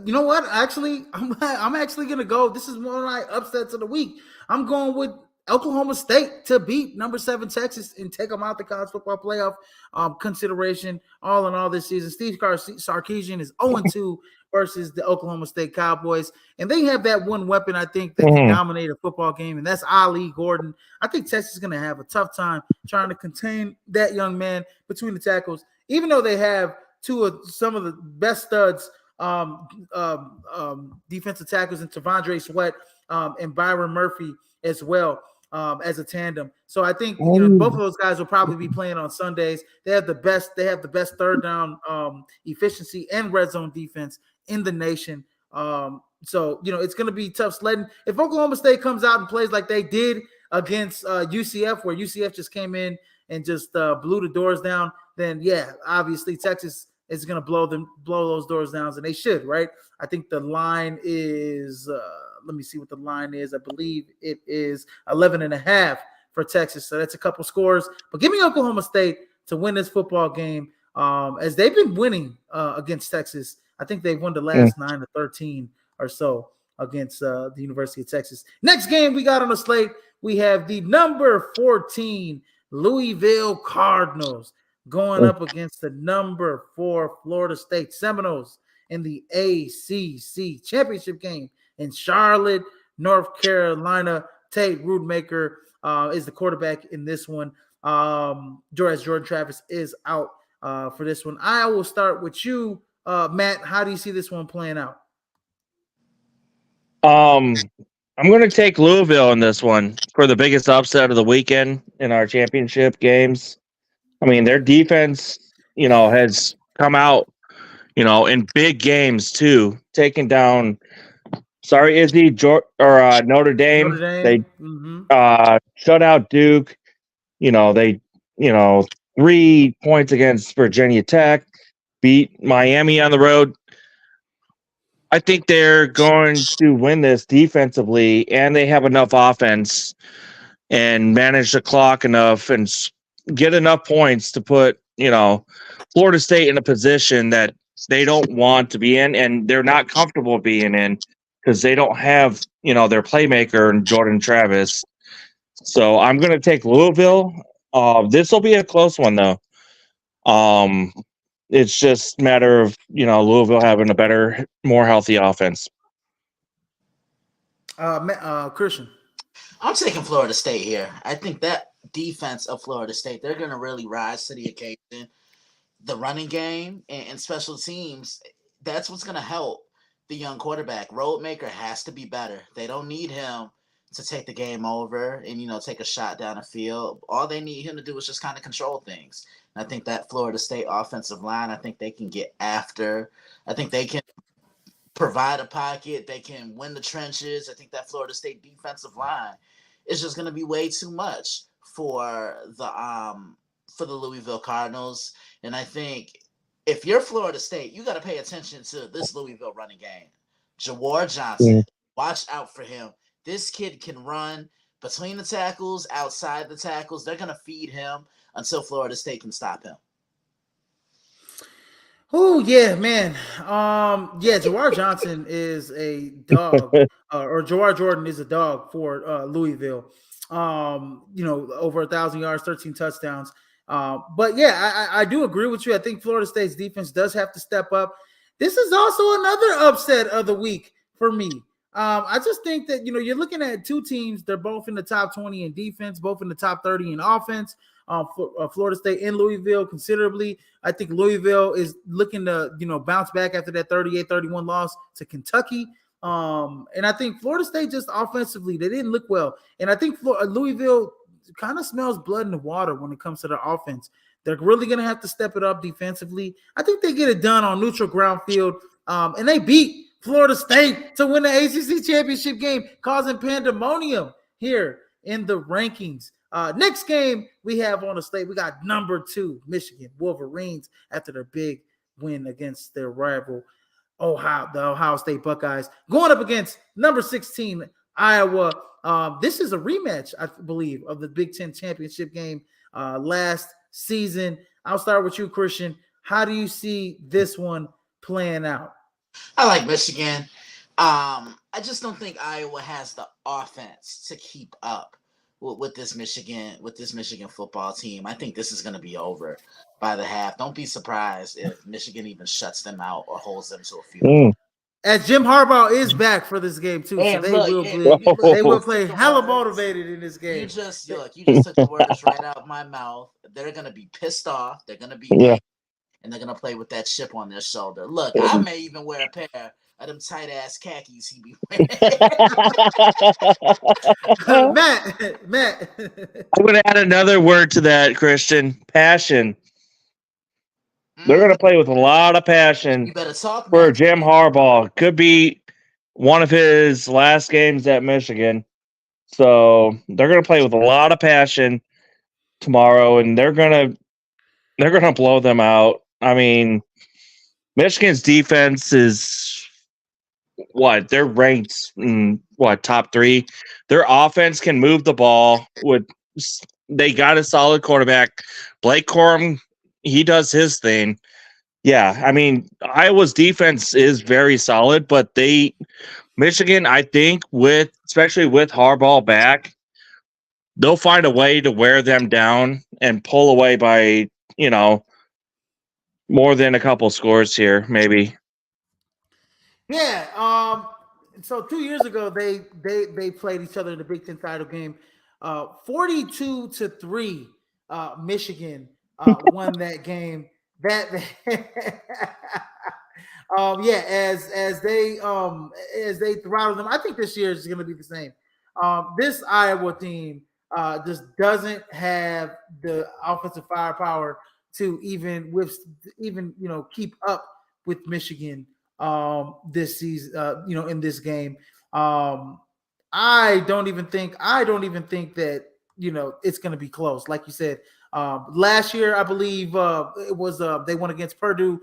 you know what? Actually, I'm actually gonna go. This is one of my upsets of the week. I'm going with Oklahoma State to beat number 7 Texas and take them out the college football playoff consideration. All in all, this season, Steve Sarkisian is 0-2 versus the Oklahoma State Cowboys, and they have that one weapon I think that can dominate a football game, and that's Ali Gordon. I think Texas is going to have a tough time trying to contain that young man between the tackles, even though they have some of the best studs defensive tackles in Tavondre Sweat and Byron Murphy as well as a tandem. So I think both of those guys will probably be playing on Sundays. They have the best third down efficiency and red zone defense in the nation. So it's going to be tough sledding. If Oklahoma State comes out and plays like they did against UCF, where UCF just came in and just blew the doors down, then yeah, obviously Texas is going to blow those doors down, and they should, right? I think the line is let me see what the line is. I believe it is 11.5 for Texas. So that's a couple scores. But give me Oklahoma State to win this football game as they've been winning against Texas. I think they've won the last 9 to 13 or so against the University of Texas. Next game we got on the slate, we have the number 14 Louisville Cardinals going up against the number 4 Florida State Seminoles in the ACC championship game in Charlotte, North Carolina. Tate Rudemaker is the quarterback in this one. Jordan Travis is out for this one. I will start with you, Matt. How do you see this one playing out? I'm going to take Louisville in this one for the biggest upset of the weekend in our championship games. I mean, their defense, has come out, in big games too, taking down. Sorry, Izzy Notre Dame. They shut out Duke. They 3 points against Virginia Tech, beat Miami on the road. I think they're going to win this defensively, and they have enough offense and manage the clock enough and get enough points to put, Florida State in a position that they don't want to be in, and they're not comfortable being in because they don't have, their playmaker and Jordan Travis. So I'm going to take Louisville. This will be a close one, though. It's just a matter of, Louisville having a better, more healthy offense. Christian. I'm taking Florida State here. I think that defense of Florida State, they're going to really rise to the occasion. The running game and special teams, that's what's going to help the young quarterback. Roadmaker has to be better. They don't need him to take the game over and, take a shot down the field. All they need him to do is just kind of control things. And I think that Florida State offensive line, I think they can get after. I think they can provide a pocket. They can win the trenches. I think that Florida State defensive line is just going to be way too much for the Louisville Cardinals. And I think if you're Florida State, you got to pay attention to this Louisville running game. Jawar Johnson, watch out for him. This kid can run between the tackles, outside the tackles. They're going to feed him until Florida State can stop him. Oh, yeah, man. Jawar Johnson is a dog, or Jawar Jordan is a dog for Louisville. Over 1,000 yards, 13 touchdowns. But yeah, I do agree with you. I think Florida State's defense does have to step up. This is also another upset of the week for me. I just think that, you're looking at two teams. They're both in the top 20 in defense, both in the top 30 in offense. Florida State and Louisville considerably. I think Louisville is looking to, bounce back after that 38-31 loss to Kentucky. And I think Florida State just offensively, they didn't look well. And I think Louisville kind of smells blood in the water when it comes to their offense. They're really going to have to step it up defensively. I think they get it done on neutral ground field. And they beat Florida State to win the ACC championship game, causing pandemonium here in the rankings. Next game we have on the slate, we got number 2 Michigan Wolverines after their big win against their rival the Ohio State Buckeyes, going up against number 16 Iowa. This is a rematch, I believe, of the Big Ten championship game last season. I'll start with you, Christian. How do you see this one playing out? I like Michigan. I just don't think Iowa has the offense to keep up with this Michigan football team. I think this is going to be over by the half. Don't be surprised if Michigan even shuts them out or holds them to a field goal. Mm. As Jim Harbaugh is back for this game too, so And look, they you will just took play the hella words. motivated in this game. You just took the words right out of my mouth. They're gonna be pissed off. They're gonna be Yeah. angry, and they're gonna play with that chip on their shoulder. Look, I may even wear a pair of them tight ass khakis he be wearing. Matt. I'm going to add another word to that, Christian. Passion. They're going to play with a lot of passion You better talk, for Matt. Jim Harbaugh. Could be one of his last games at Michigan. So they're going to play with a lot of passion tomorrow, and they're gonna blow them out. I mean, Michigan's defense is what they're ranked in top 3. Their offense can move the ball with. They got a solid quarterback, Blake Corum. He does his thing. Yeah, I mean Iowa's defense is very solid, but Michigan, I think, especially with Harbaugh back, they'll find a way to wear them down and pull away by you know more than a couple scores here, maybe. Yeah. So 2 years ago, they played each other in the Big Ten title game. 42-3. Michigan won that game. That yeah, as they throttle them. I think this year is going to be the same. This Iowa team just doesn't have the offensive firepower to even keep up with Michigan this season. In this game. I don't even think that it's going to be close. Like you said, last year I believe it was they won against Purdue.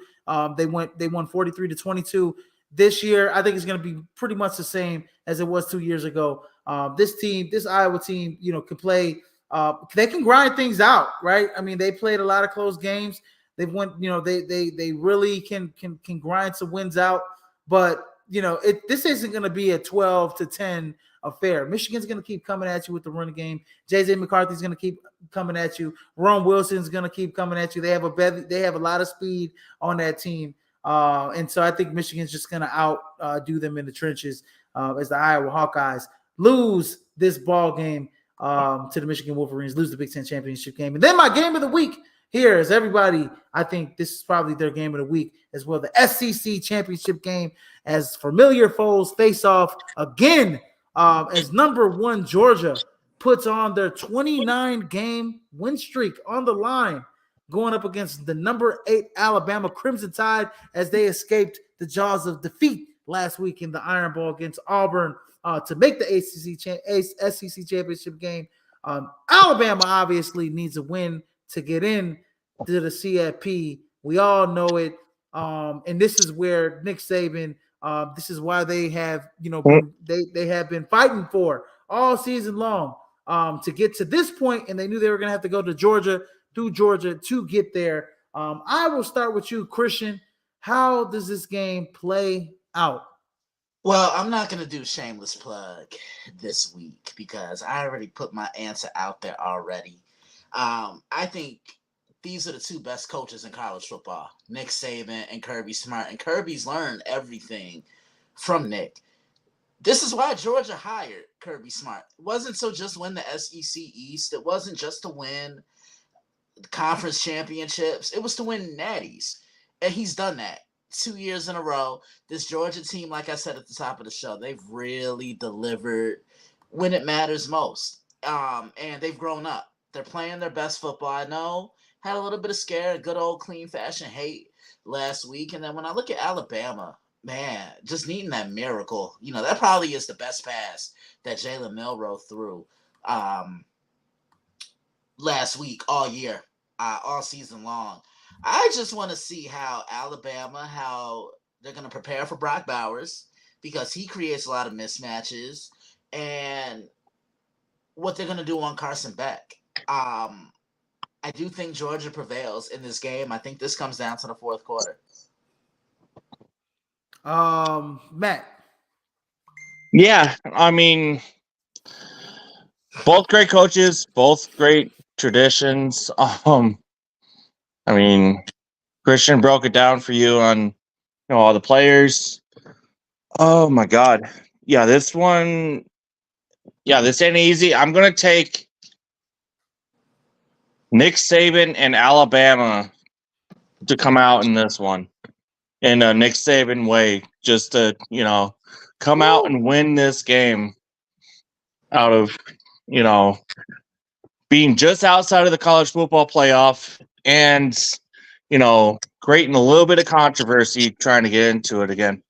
They won 43-22. This year I think it's going to be pretty much the same as it was 2 years ago. This Iowa team, can play. They can grind things out, right? I mean, they played a lot of close games. They've won. They really can grind some wins out. But this isn't going to be a 12-10 affair. Michigan's going to keep coming at you with the running game. JJ McCarthy's going to keep coming at you. Ron Wilson's going to keep coming at you. They have a lot of speed on that team. And so I think Michigan's just going to outdo them in the trenches as the Iowa Hawkeyes lose this ball game to the Michigan Wolverines, lose the Big Ten championship game. And then my game of the week here is everybody. I think this is probably their game of the week as well. The SEC championship game as familiar foes face off again as number 1 Georgia puts on their 29-game win streak on the line, going up against the number 8 Alabama Crimson Tide as they escaped the jaws of defeat last week in the Iron Bowl against Auburn to make the SEC championship game. Alabama obviously needs a win to get in to the CFP. We all know it. And this is where Nick Saban, this is why they have, they have been fighting for all season long to get to this point, and they knew they were going to have to go to Georgia, through Georgia to get there. I will start with you, Christian. How does this game play out? Well, I'm not going to do shameless plug this week because I already put my answer out there already. I think these are the 2 best coaches in college football, Nick Saban and Kirby Smart. And Kirby's learned everything from Nick. This is why Georgia hired Kirby Smart. It wasn't so just win the SEC East. It wasn't just to win conference championships. It was to win natties. And he's done that 2 years in a row. This Georgia team, like I said at the top of the show, they've really delivered when it matters most. And they've grown up. They're playing their best football. I know had a little bit of scare, good old clean fashion hate last week. And then when I look at Alabama, man, just needing that miracle. That probably is the best pass that Jalen Milroe threw last week, all year, all season long. I just want to see how they're going to prepare for Brock Bowers because he creates a lot of mismatches, and what they're going to do on Carson Beck. I do think Georgia prevails in this game. I think this comes down to the 4th quarter. Matt. Yeah, I mean, Both great coaches, both great traditions. I mean, Christian broke it down for you on all the players. Oh my God. Yeah, this one. Yeah, this ain't easy. I'm gonna take Nick Saban and Alabama to come out in this one in a Nick Saban way, just to come out and win this game out of you know being just outside of the college football playoff and creating a little bit of controversy trying to get into it again.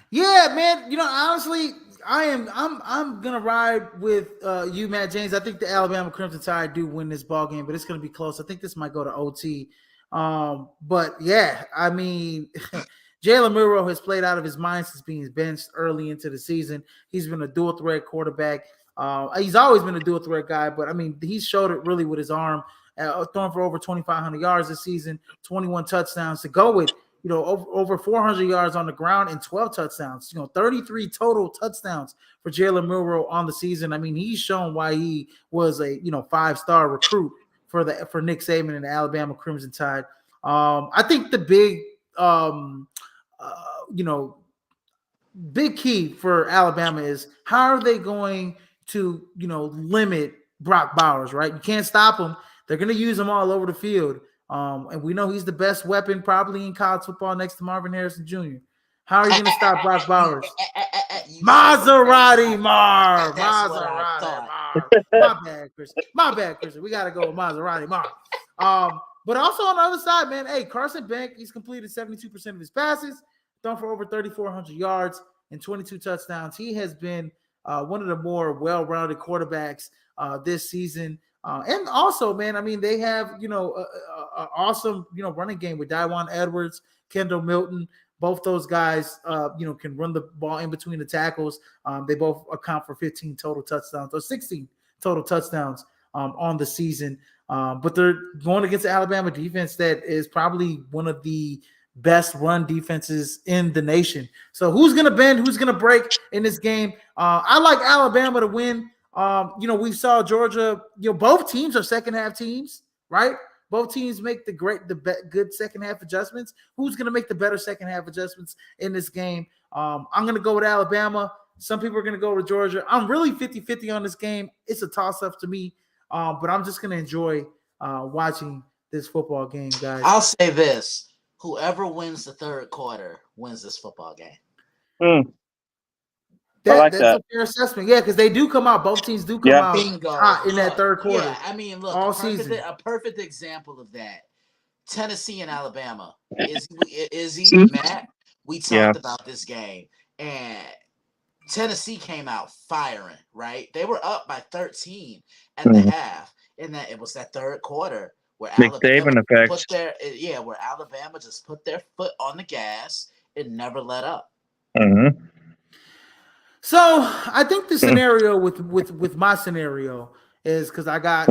Yeah, man. Honestly, I'm gonna ride with you, Matt James. I think the Alabama Crimson Tide do win this ball game, but it's gonna be close. I think this might go to OT. But yeah, I mean, Jalen Milroe has played out of his mind since being benched early into the season. He's been a dual threat quarterback. He's always been a dual threat guy, but I mean, he showed it really with his arm, throwing for over 2,500 yards this season, 21 touchdowns to go with. Over 400 yards on the ground and 12 touchdowns. 33 total touchdowns for Jalen Milroe on the season. I mean, he's shown why he was a 5-star recruit for Nick Saban and the Alabama Crimson Tide. I think the big key for Alabama is how are they going to limit Brock Bowers, right? You can't stop him. They're going to use him all over the field. And we know he's the best weapon probably in college football next to Marvin Harrison Jr. How are you going to stop Brock Bowers? Maserati Marv. Maserati Marv. My bad, Chris. We got to go with Maserati Marv. But also on the other side, man, hey, Carson Bank, he's completed 72% of his passes, thrown for over 3,400 yards and 22 touchdowns. He has been one of the more well-rounded quarterbacks this season. And also, man, I mean, they have, an awesome, running game with Dawan Edwards, Kendall Milton. Both those guys, can run the ball in between the tackles. They both account for 15 total touchdowns or 16 total touchdowns on the season. But they're going against the Alabama defense that is probably one of the best run defenses in the nation. So who's going to bend? Who's going to break in this game? I like Alabama to win. We saw Georgia, both teams are second half teams, right? Both teams make good second half adjustments. Who's going to make the better second half adjustments in this game? I'm going to go with Alabama. Some people are going to go with Georgia. I'm really 50-50 on this game. It's a toss-up to me, but I'm just going to enjoy watching this football game, guys. I'll say this. Whoever wins the third quarter wins this football game. That's a fair assessment. Yeah, because they do come out. Both teams do come out hot in that third quarter. Yeah, I mean, look, a perfect example of that. Tennessee and Alabama. Izzy, Matt, we talked about this game, and Tennessee came out firing, right? They were up by 13 at the half, and that it was that third quarter where Alabama where Alabama just put their foot on the gas and never let up. Mm-hmm. So I think the scenario with my scenario is because I got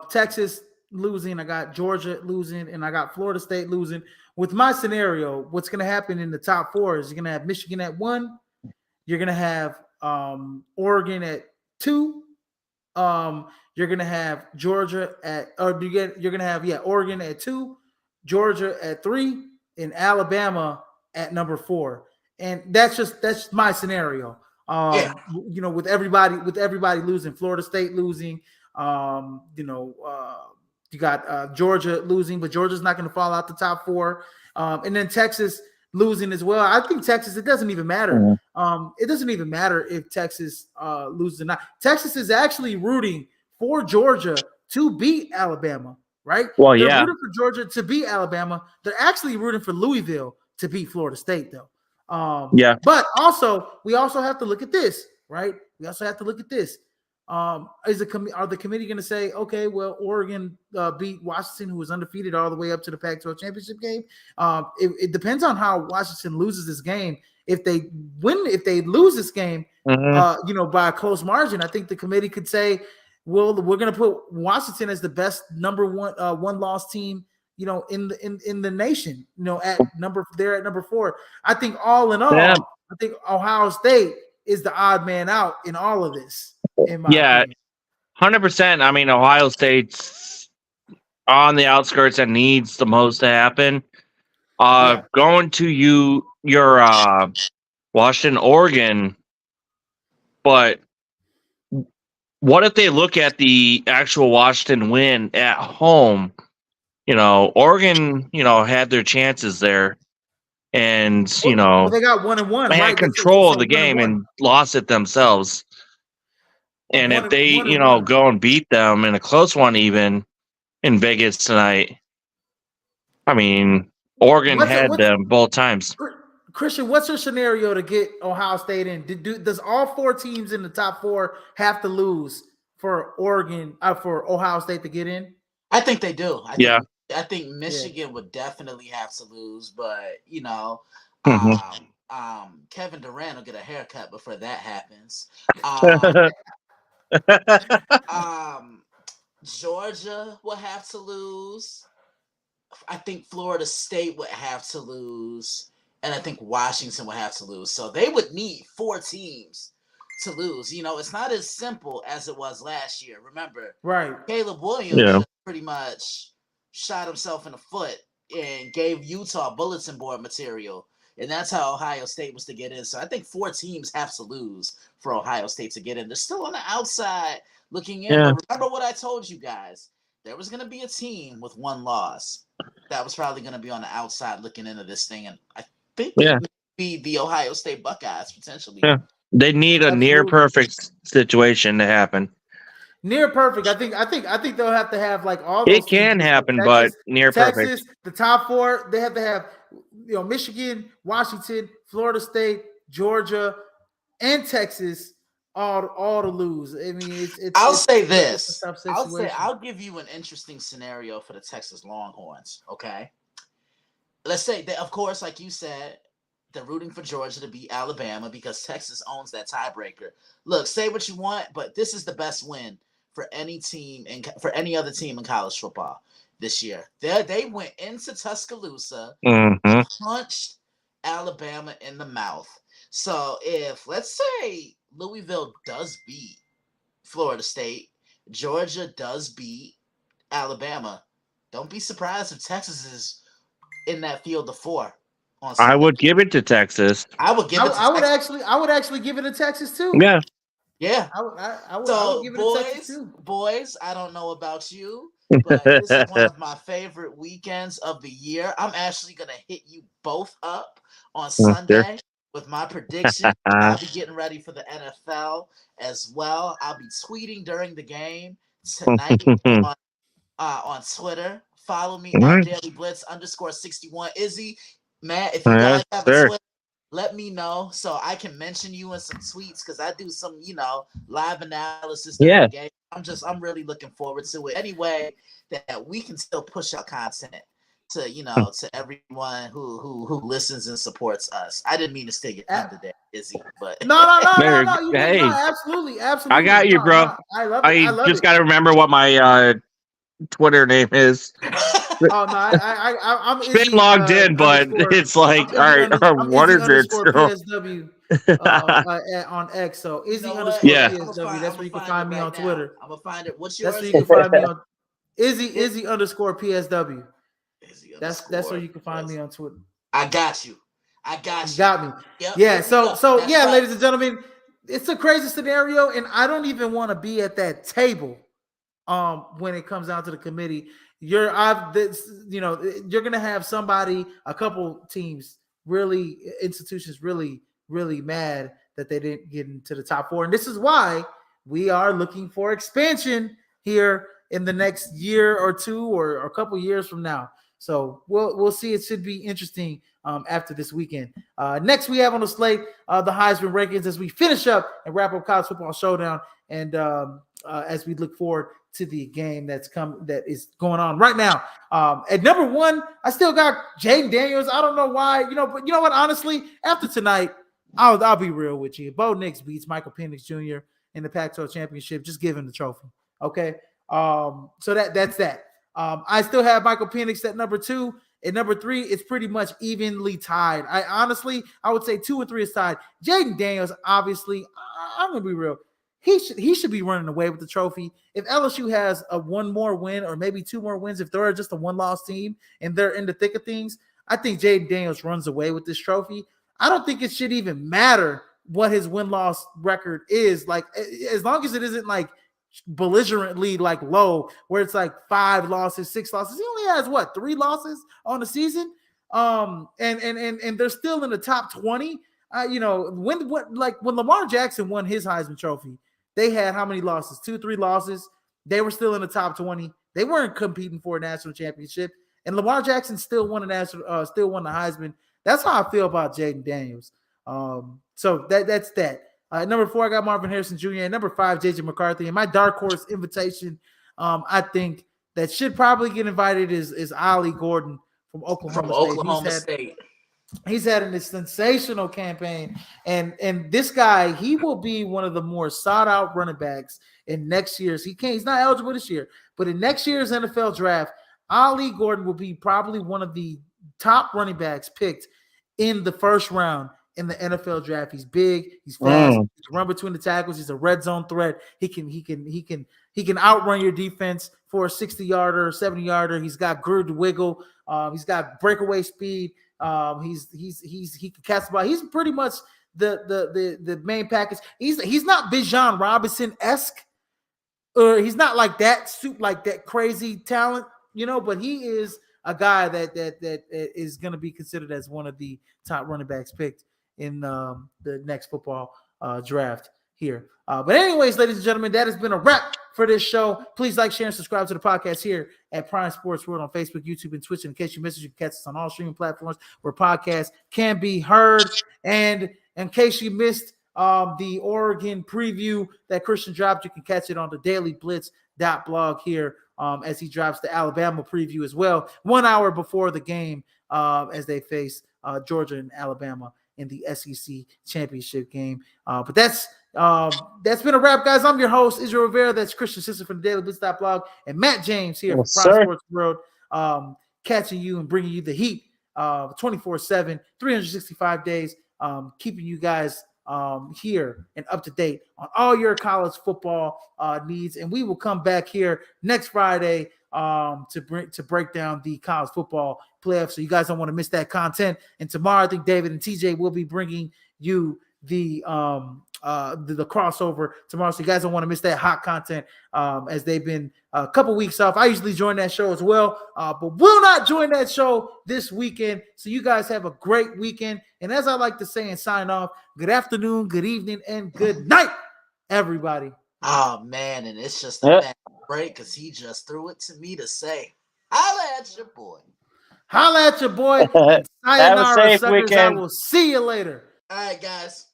Texas losing, I got Georgia losing, and I got Florida State losing. With my scenario, what's going to happen in the top four is you're going to have Michigan at 1, you're going to have Oregon at 2, you're going to have Georgia at, or you're going to have Oregon at 2, Georgia at 3, and Alabama at number 4. And that's my scenario. With everybody losing, Florida State losing, you got Georgia losing, but Georgia's not going to fall out the top 4. And then Texas losing as well. I think Texas, it doesn't even matter. It doesn't even matter if Texas loses or not. Texas is actually rooting for Georgia to beat Alabama, right? Well, They're rooting for Georgia to beat Alabama. They're actually rooting for Louisville to beat Florida State, though. But we also have to look at this, right? We also have to look at this. Are the committee going to say, okay, well, Oregon beat Washington, who was undefeated all the way up to the Pac-12 championship game? It depends on how Washington loses this game. If they lose this game, by a close margin, I think the committee could say, well, we're going to put Washington as the best number one loss team, in the nation, at number 4. I think all in all, I think Ohio State is the odd man out in all of this. in my Yeah, opinion. 100%. I mean, Ohio State's on the outskirts and needs the most to happen. Yeah. Going to your Washington, Oregon, but what if they look at the actual Washington win at home? Oregon, had their chances there, and Well, they got 1-1, had right? control of So the one and game one, and lost it themselves. And if they, one and one. go and beat them in a close one, even in Vegas tonight, I mean, Oregon had What's them both times. Christian? What's your scenario to get Ohio State in? Does all four teams in the top four have to lose for Oregon for Ohio State to get in? I think they do. Yeah. I think Michigan would definitely have to lose, but Kevin Durant will get a haircut before that happens. Um, Georgia will have to lose. I think Florida State would have to lose, and I think Washington would have to lose. So they would need 4 teams to lose. It's not as simple as it was last year. Remember, Right. Caleb Williams just pretty much shot himself in the foot and gave Utah bulletin board material. And that's how Ohio State was to get in. So I think 4 teams have to lose for Ohio State to get in. They're still on the outside looking in. Yeah. But remember what I told you guys. There was going to be a team with 1 loss that was probably going to be on the outside looking into this thing. And I think it may be the Ohio State Buckeyes potentially. Yeah. They need a near perfect situation to happen. Near perfect. I think they'll have to have like all those. It can teams, happen, Texas, but near Texas, perfect. the top 4. They have to have Michigan, Washington, Florida State, Georgia, and Texas all to lose. I mean, it's I'll it's, say it's this. a tough situation. I'll give you an interesting scenario for the Texas Longhorns. Okay, let's say that, of course, like you said, they're rooting for Georgia to beat Alabama because Texas owns that tiebreaker. Look, say what you want, but this is the best win for any team and for any other team in college football this year. They went into Tuscaloosa, punched Alabama in the mouth. So if, let's say, Louisville does beat Florida State, Georgia does beat Alabama, don't be surprised if Texas is in that field of 4. I would give it to Texas. I would actually give it to Texas too. Yeah. Yeah. I would give it to Texas too. Boys, I don't know about you, but this is one of my favorite weekends of the year. I'm actually going to hit you both up on Sunday with my prediction. I'll be getting ready for the NFL as well. I'll be tweeting during the game tonight on Twitter. Follow me at DailyBlitz_61. Izzy, Matt, if you guys have a Twitter, let me know so I can mention you in some tweets because I do some, live analysis during the game. I'm really looking forward to it. Anyway, that we can still push out content to, to everyone who listens and supports us. I didn't mean to steal your thunder there, Izzy, but no. Hey, Absolutely. I got you, bro. I love it. I just got to remember what my Twitter name is. Oh no, I'm It's been logged in, but it's like, what is it? PSW on X, so Izzy _PSW. That's where you can find me on Twitter. I'm gonna find it. What's yours? That's where you can find me on Izzy _PSW. That's where you can find me on Twitter. I got you. You got me. Yep. Yeah. So yeah, right. Ladies and gentlemen, it's a crazy scenario, and I don't even want to be at that table. When it comes down to the committee, you're gonna have somebody, a couple teams, really institutions, really mad that they didn't get into the top 4, and this is why we are looking for expansion here in the next year or 2 or a couple years from now. So we'll see. It should be interesting after this weekend. Next, we have on the slate the Heisman rankings as we finish up and wrap up college football showdown, and as we look forward to the game that is going on right now. At number 1, I still got Jaden Daniels. I don't know why, but you know what? Honestly, after tonight, I'll be real with you. Bo Nix beats Michael Penix Jr. in the Pac-12 championship. Just give him the trophy, okay? So that's that. I still have Michael Penix at number 2. At number 3, it's pretty much evenly tied. I would say 2 and 3 is tied. Jaden Daniels, obviously, I'm gonna be real. he should be running away with the trophy. If LSU has a one more win or maybe two more wins, if they're just a one-loss team and they're in the thick of things, I think Jaden Daniels runs away with this trophy. I don't think it should even matter what his win-loss record is. Like, as long as it isn't like belligerently like low, where it's like 5 losses, 6 losses. He only has what, 3 losses on the season. And they're still in the top 20. When Lamar Jackson won his Heisman Trophy, they had how many losses? 2, 3 losses. They were still in the top 20. They weren't competing for a national championship, and Lamar Jackson still won the Heisman. That's how I feel about Jaden Daniels. So that's that. Number 4, I got Marvin Harrison Jr. And number 5, JJ McCarthy. And my dark horse invitation, I think that should probably get invited is Ollie Gordon from Oklahoma State. He's had a sensational campaign, and this guy, he will be one of the more sought out running backs in next year's. He's not eligible this year, but in next year's NFL draft, Ollie Gordon will be probably one of the top running backs picked in the first round in the NFL draft. He's big, he's fast, he can run between the tackles, he's a red zone threat. He can outrun your defense for a 60-yarder, 70-yarder. He's got good wiggle, he's got breakaway speed. He can catch the ball. He's pretty much the main package. He's not Bijan Robinson-esque, or he's not like that crazy talent, but he is a guy that is going to be considered as one of the top running backs picked in the next football draft here. But anyways, ladies and gentlemen, that has been a wrap for this show. Please like, share, and subscribe to the podcast here at Prime Sports World on Facebook, YouTube, and Twitch. And in case you missed it, you can catch us on all streaming platforms where podcasts can be heard. And in case you missed the Oregon preview that Christian dropped, you can catch it on the dailyblitz.blog here as he drops the Alabama preview as well, 1 hour before the game as they face Georgia and Alabama in the SEC championship game. But that's been a wrap, guys. I'm your host, Israel Rivera. That's Christian Sister from the dailyblitz.blog, and Matt James here from Prime Sports World, catching you and bringing you the heat 24/7, 365 days, keeping you guys here and up to date on all your college football needs. And we will come back here next Friday to break down the college football playoffs. So you guys don't want to miss that content. And tomorrow, I think David and TJ will be bringing you the crossover tomorrow. So you guys don't want to miss that hot content as they've been a couple weeks off. I usually join that show as well, but will not join that show this weekend. So you guys have a great weekend. And as I like to say and sign off, good afternoon, good evening, and good night, everybody. Oh, man, and it's just a bad break because he just threw it to me to say, holla at your boy. Holla at your boy. Sayonara, suckers. I will see you later. All right, guys.